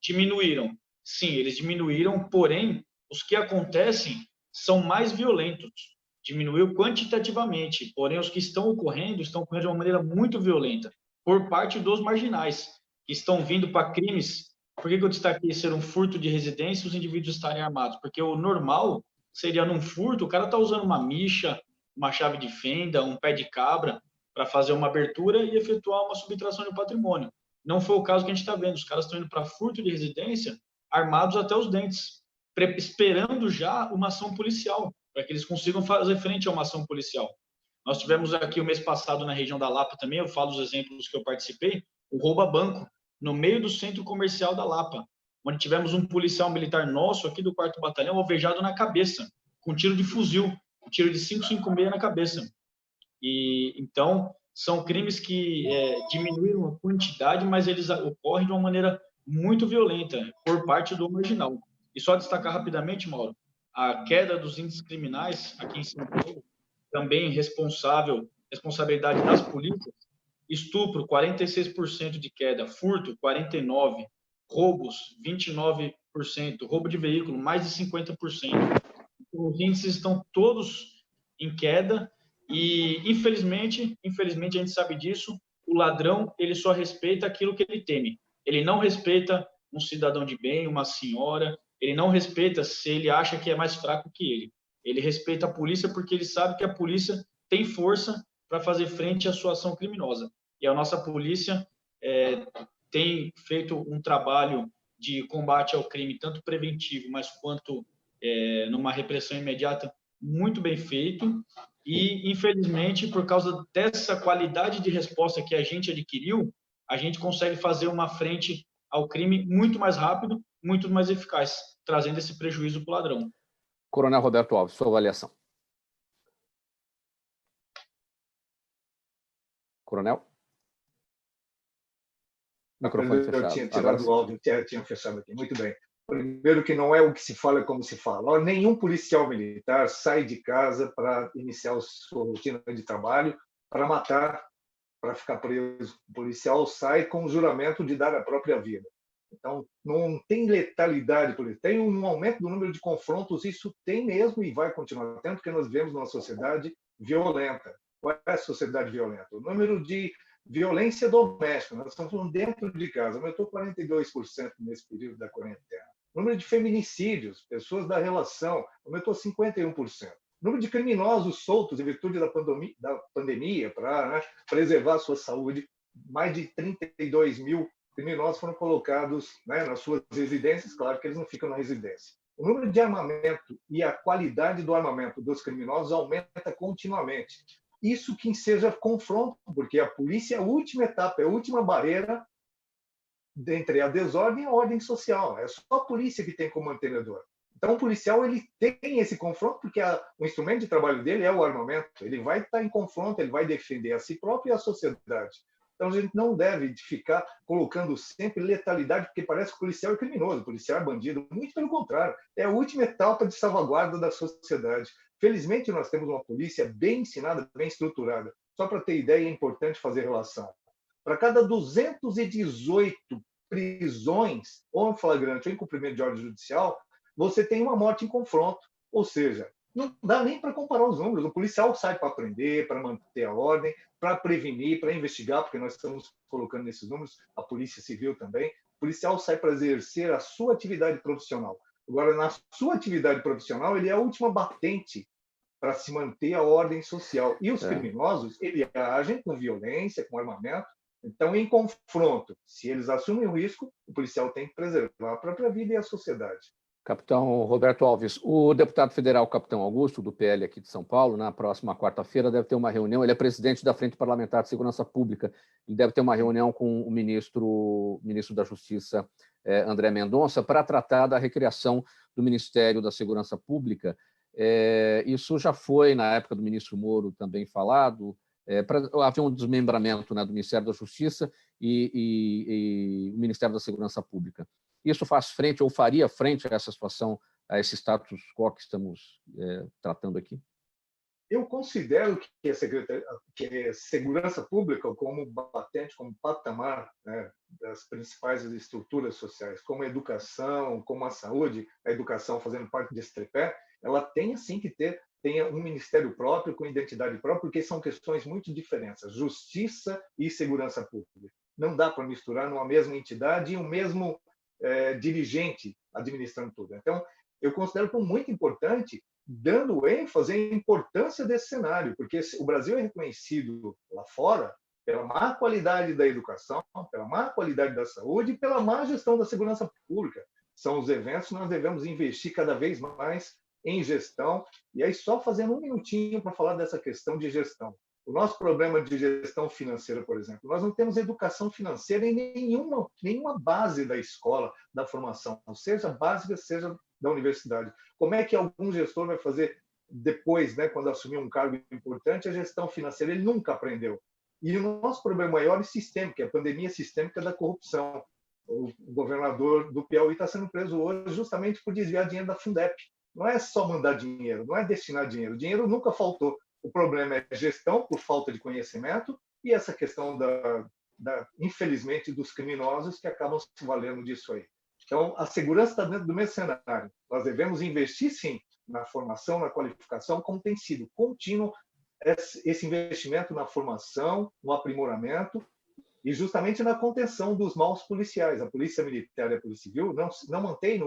diminuíram. Sim, eles diminuíram, porém, os que acontecem são mais violentos. Diminuiu quantitativamente, porém, os que estão ocorrendo de uma maneira muito violenta, por parte dos marginais, que estão vindo para crimes. Por que eu destaquei ser um furto de residência e os indivíduos estarem armados? Porque o normal seria num furto, o cara está usando uma micha, uma chave de fenda, um pé de cabra, para fazer uma abertura e efetuar uma subtração de patrimônio. Não foi o caso que a gente está vendo. Os caras estão indo para furto de residência armados até os dentes, esperando já uma ação policial, para que eles consigam fazer frente a uma ação policial. Nós tivemos aqui o mês passado na região da Lapa também, eu falo os exemplos que eu participei, o roubo a banco, no meio do centro comercial da Lapa, onde tivemos um policial militar nosso aqui do 4º Batalhão alvejado na cabeça, com tiro de fuzil, um tiro de 5,56 na cabeça. E então, são crimes que diminuíram a quantidade, mas eles ocorrem de uma maneira muito violenta por parte do marginal. E só destacar rapidamente, Mauro, a queda dos índices criminais aqui em São Paulo, também responsabilidade das polícias, estupro, 46% de queda, furto, 49%, roubos, 29%, roubo de veículo, mais de 50%. Os índices estão todos em queda e, infelizmente, a gente sabe disso, o ladrão, ele só respeita aquilo que ele teme. Ele não respeita um cidadão de bem, uma senhora, ele não respeita se ele acha que é mais fraco que ele. Ele respeita a polícia porque ele sabe que a polícia tem força para fazer frente à sua ação criminosa. E a nossa polícia tem feito um trabalho de combate ao crime, tanto preventivo, mas quanto numa repressão imediata, muito bem feito. E, infelizmente, por causa dessa qualidade de resposta que a gente adquiriu, a gente consegue fazer uma frente ao crime muito mais rápido, muito mais eficaz, trazendo esse prejuízo para o ladrão. Coronel Roberto Alves, sua avaliação. Coronel? Microfone fechado. Eu tinha tirado o áudio, tinha fechado aqui. Muito bem. Primeiro que não é o que se fala, é como se fala. Nenhum policial militar sai de casa para iniciar a sua rotina de trabalho, para matar, para ficar preso. O policial sai com o juramento de dar a própria vida. Então, não tem letalidade, tem um aumento do número de confrontos, isso tem mesmo e vai continuar tendo, porque nós vivemos numa sociedade violenta. Qual é a sociedade violenta? O número de violência doméstica, nós estamos falando dentro de casa, aumentou 42% nesse período da quarentena. O número de feminicídios, pessoas da relação, aumentou 51%. O número de criminosos soltos em virtude da pandemia para preservar a sua saúde, mais de 32 mil criminosos foram colocados nas suas residências, claro que eles não ficam na residência. O número de armamento e a qualidade do armamento dos criminosos aumenta continuamente. Isso que seja confronto, porque a polícia é a última etapa, é a última barreira entre a desordem e a ordem social. É só a polícia que tem como mantenedor. Então, o policial ele tem esse confronto, porque o instrumento de trabalho dele é o armamento. Ele vai estar em confronto, ele vai defender a si próprio e a sociedade. Então, a gente não deve ficar colocando sempre letalidade, porque parece que o policial é criminoso, o policial é bandido. Muito pelo contrário, é a última etapa de salvaguarda da sociedade. Felizmente, nós temos uma polícia bem ensinada, bem estruturada. Só para ter ideia, é importante fazer relação. Para cada 218 prisões, ou em flagrante ou em cumprimento de ordem judicial, você tem uma morte em confronto. Ou seja, não dá nem para comparar os números. O policial sai para prender, para manter a ordem, para prevenir, para investigar, porque nós estamos colocando nesses números, a Polícia Civil também. O policial sai para exercer a sua atividade profissional. Agora, na sua atividade profissional, ele é a última batente para se manter a ordem social. E os criminosos, eles agem com violência, com armamento. Então, em confronto, se eles assumem o risco, o policial tem que preservar a própria vida e a sociedade. Capitão Roberto Alves, o deputado federal Capitão Augusto, do PL aqui de São Paulo, na próxima quarta-feira deve ter uma reunião, ele é presidente da Frente Parlamentar de Segurança Pública, ele deve ter uma reunião com o ministro da Justiça, André Mendonça, para tratar da recriação do Ministério da Segurança Pública. Isso já foi, na época do ministro Moro, também falado, para haver um desmembramento, né, do Ministério da Justiça e o Ministério da Segurança Pública. Isso faz frente ou faria frente a essa situação, a esse status quo que estamos tratando aqui? Eu considero que a segurança pública, como batente, como patamar, né, das principais estruturas sociais, como a educação, como a saúde, a educação fazendo parte desse tripé, ela tem sim que tenha um ministério próprio, com identidade própria, porque são questões muito diferentes, justiça e segurança pública. Não dá para misturar numa mesma entidade e o mesmo dirigente administrando tudo. Então, eu considero como muito importante, dando ênfase à importância desse cenário, porque o Brasil é reconhecido lá fora pela má qualidade da educação, pela má qualidade da saúde e pela má gestão da segurança pública. São os eventos que nós devemos investir cada vez mais em gestão. E aí, só fazendo um minutinho para falar dessa questão de gestão. O nosso problema de gestão financeira, por exemplo, nós não temos educação financeira em nenhuma base da escola, da formação, seja básica, seja da universidade. Como é que algum gestor vai fazer depois, né, quando assumir um cargo importante, a gestão financeira? Ele nunca aprendeu. E o nosso problema maior é sistêmico, é a pandemia sistêmica da corrupção. O governador do Piauí está sendo preso hoje justamente por desviar dinheiro da Fundep. Não é só mandar dinheiro, não é destinar dinheiro. Dinheiro nunca faltou. O problema é gestão, por falta de conhecimento, e essa questão, infelizmente, dos criminosos que acabam se valendo disso aí. Então, a segurança está dentro do mesmo cenário. Nós devemos investir, sim, na formação, na qualificação, como tem sido contínuo esse investimento na formação, no aprimoramento e justamente na contenção dos maus policiais. A Polícia Militar e a Polícia Civil não mantém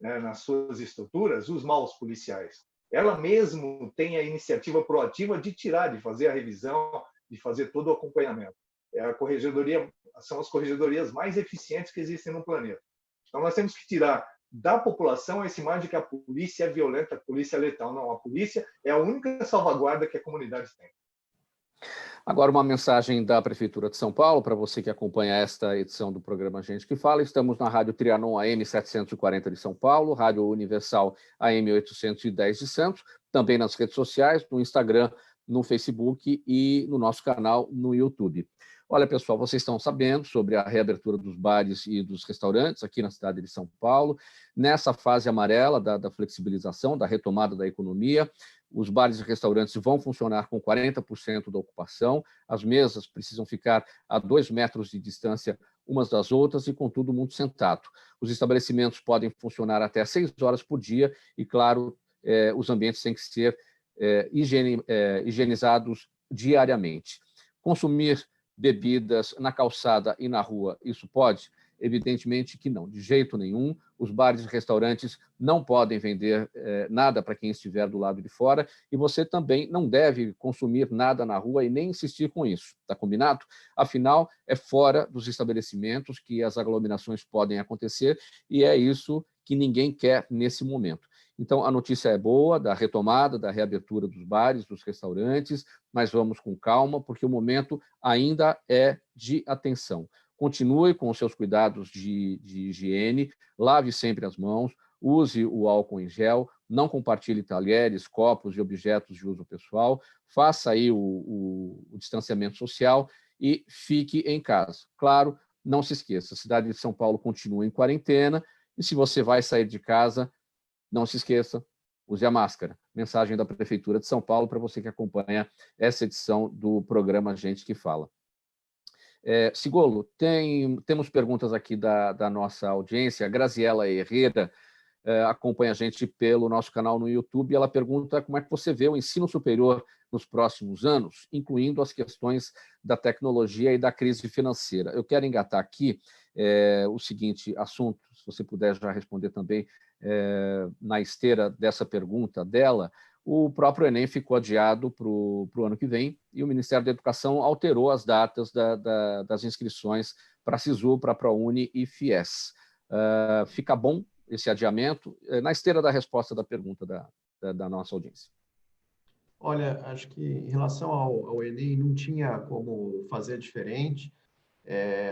nas suas estruturas os maus policiais. Ela mesmo tem a iniciativa proativa de fazer a revisão, de fazer todo o acompanhamento. São as corregedorias mais eficientes que existem no planeta. Então, nós temos que tirar da população essa imagem de que a polícia é violenta, a polícia é letal. Não, a polícia é a única salvaguarda que a comunidade tem. Agora, uma mensagem da Prefeitura de São Paulo, para você que acompanha esta edição do programa Gente que Fala. Estamos na Rádio Trianon AM 740 de São Paulo, Rádio Universal AM 810 de Santos, também nas redes sociais, no Instagram, no Facebook e no nosso canal no YouTube. Olha, pessoal, vocês estão sabendo sobre a reabertura dos bares e dos restaurantes aqui na cidade de São Paulo. Nessa fase amarela da flexibilização, da retomada da economia, os bares e restaurantes vão funcionar com 40% da ocupação, as mesas precisam ficar a 2 metros de distância umas das outras e, com todo mundo sentado. Os estabelecimentos podem funcionar até 6 horas por dia e, claro, os ambientes têm que ser higienizados diariamente. Consumir bebidas na calçada e na rua, isso pode? Evidentemente que não, de jeito nenhum. Os bares e restaurantes não podem vender nada para quem estiver do lado de fora e você também não deve consumir nada na rua e nem insistir com isso, tá combinado? Afinal, é fora dos estabelecimentos que as aglomerações podem acontecer e é isso que ninguém quer nesse momento. Então, a notícia é boa, da retomada, da reabertura dos bares, dos restaurantes, mas vamos com calma, porque o momento ainda é de atenção. Continue com os seus cuidados de higiene, lave sempre as mãos, use o álcool em gel, não compartilhe talheres, copos e objetos de uso pessoal, faça aí o distanciamento social e fique em casa. Claro, não se esqueça, a cidade de São Paulo continua em quarentena e se você vai sair de casa, não se esqueça, use a máscara. Mensagem da Prefeitura de São Paulo para você que acompanha essa edição do programa Gente que Fala. Sigolo, temos perguntas aqui da nossa audiência. A Graziela Herrera acompanha a gente pelo nosso canal no YouTube. Ela pergunta como é que você vê o ensino superior nos próximos anos, incluindo as questões da tecnologia e da crise financeira. Eu quero engatar aqui o seguinte assunto, se você puder já responder também na esteira dessa pergunta dela. O próprio Enem ficou adiado para o ano que vem e o Ministério da Educação alterou as datas das inscrições para a SISU, para a ProUni e FIES. Fica bom esse adiamento, na esteira da resposta da pergunta da nossa audiência. Olha, acho que em relação ao Enem não tinha como fazer diferente.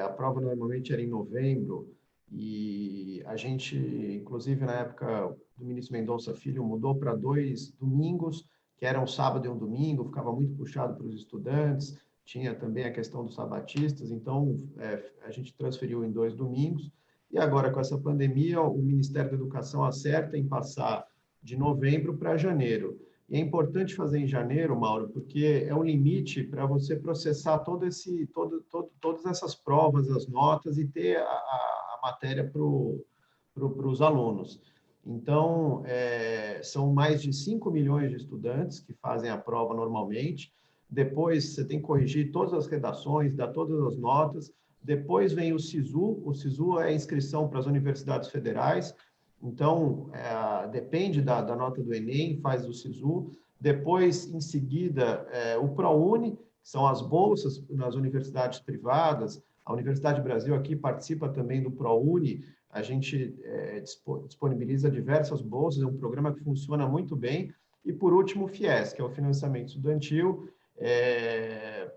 A prova normalmente era em novembro e a gente, inclusive na época do ministro Mendonça Filho, mudou para 2 domingos, que era um sábado e um domingo, ficava muito puxado para os estudantes, tinha também a questão dos sabatistas, então a gente transferiu em 2 domingos, e agora com essa pandemia o Ministério da Educação acerta em passar de novembro para janeiro. E é importante fazer em janeiro, Mauro, porque é o limite para você processar todas essas provas, as notas e ter a matéria para os alunos. Então, são mais de 5 milhões de estudantes que fazem a prova normalmente. Depois, você tem que corrigir todas as redações, dar todas as notas. Depois vem o SISU. O SISU é a inscrição para as universidades federais. Então, depende da nota do Enem, faz o SISU. Depois, em seguida, o ProUni, que são as bolsas nas universidades privadas. A Universidade do Brasil aqui participa também do ProUni. A gente disponibiliza diversas bolsas, é um programa que funciona muito bem. E, por último, o FIES, que é o financiamento estudantil,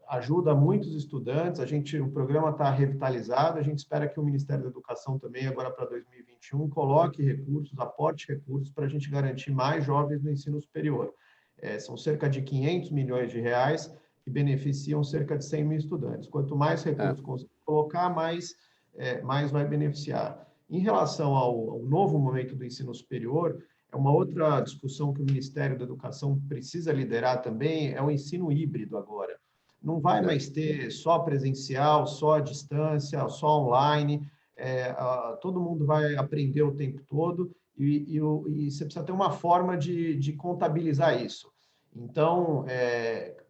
ajuda muitos estudantes. O programa está revitalizado, a gente espera que o Ministério da Educação também, agora para 2021, coloque recursos, aporte recursos para a gente garantir mais jovens no ensino superior. São cerca de 500 milhões de reais que beneficiam cerca de 100 mil estudantes. Quanto mais recursos conseguir colocar, mais vai beneficiar. Em relação ao novo momento do ensino superior, uma outra discussão que o Ministério da Educação precisa liderar também é o ensino híbrido agora. Não vai mais ter só presencial, só à distância, só online. Todo mundo vai aprender o tempo todo e você precisa ter uma forma de contabilizar isso. Então,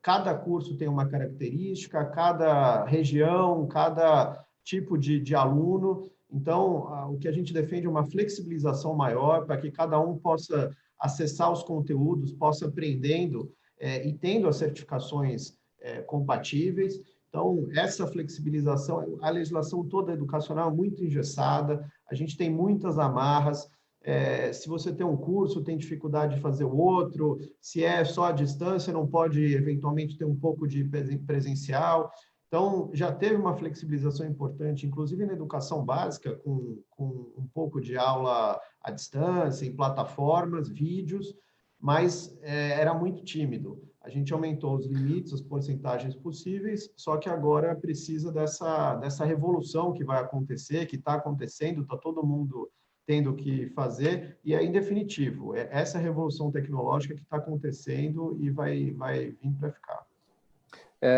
cada curso tem uma característica, cada região, cada tipo de aluno. Então, o que a gente defende é uma flexibilização maior para que cada um possa acessar os conteúdos, possa aprendendo e tendo as certificações compatíveis. Então, essa flexibilização, a legislação toda educacional é muito engessada, a gente tem muitas amarras. Se você tem um curso, tem dificuldade de fazer o outro, se é só à distância, não pode, eventualmente, ter um pouco de presencial. Então, já teve uma flexibilização importante, inclusive na educação básica, com um pouco de aula à distância, em plataformas, vídeos, mas era muito tímido. A gente aumentou os limites, as porcentagens possíveis, só que agora precisa dessa revolução que vai acontecer, que está acontecendo, está todo mundo tendo que fazer, e em definitivo, essa revolução tecnológica que está acontecendo e vai vir para ficar.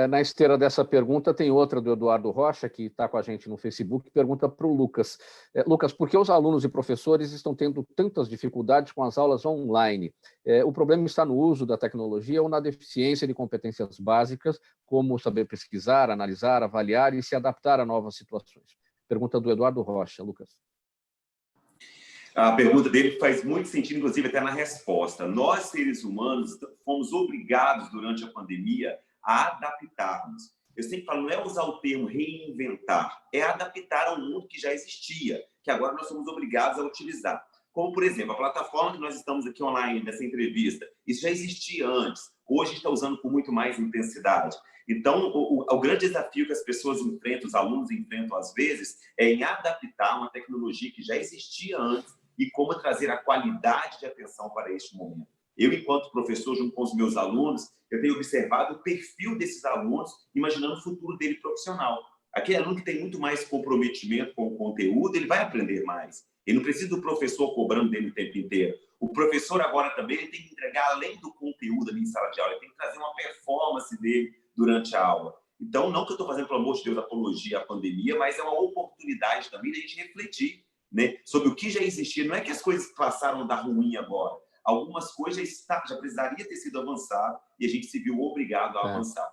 Na esteira dessa pergunta, tem outra do Eduardo Rocha, que está com a gente no Facebook, que pergunta para o Lucas. Lucas, por que os alunos e professores estão tendo tantas dificuldades com as aulas online? O problema está no uso da tecnologia ou na deficiência de competências básicas, como saber pesquisar, analisar, avaliar e se adaptar a novas situações? Pergunta do Eduardo Rocha. Lucas. A pergunta dele faz muito sentido, inclusive, até na resposta. Nós, seres humanos, fomos obrigados, durante a pandemia, a adaptarmos. Eu sempre falo, não é usar o termo reinventar, é adaptar ao mundo que já existia, que agora nós somos obrigados a utilizar. Como, por exemplo, a plataforma que nós estamos aqui online, nessa entrevista, isso já existia antes, hoje está usando com muito mais intensidade. Então, o grande desafio que as pessoas enfrentam, os alunos enfrentam às vezes, é em adaptar uma tecnologia que já existia antes e como trazer a qualidade de atenção para este momento. Eu, enquanto professor, junto com os meus alunos, eu tenho observado o perfil desses alunos, imaginando o futuro dele profissional. Aquele aluno que tem muito mais comprometimento com o conteúdo, ele vai aprender mais. Ele não precisa do professor cobrando dele o tempo inteiro. O professor agora também ele tem que entregar, além do conteúdo ali em sala de aula, ele tem que trazer uma performance dele durante a aula. Então, não que eu estou fazendo, pelo amor de Deus, apologia à pandemia, mas é uma oportunidade também de a gente refletir, né, sobre o que já existia. Não é que as coisas passaram a dar ruim agora. Algumas coisas já precisaria ter sido avançado e a gente se viu obrigado a avançar.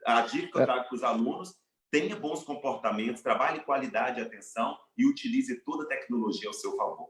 A dica que eu trago para os alunos: tenha bons comportamentos, trabalhe qualidade e atenção e utilize toda a tecnologia ao seu favor.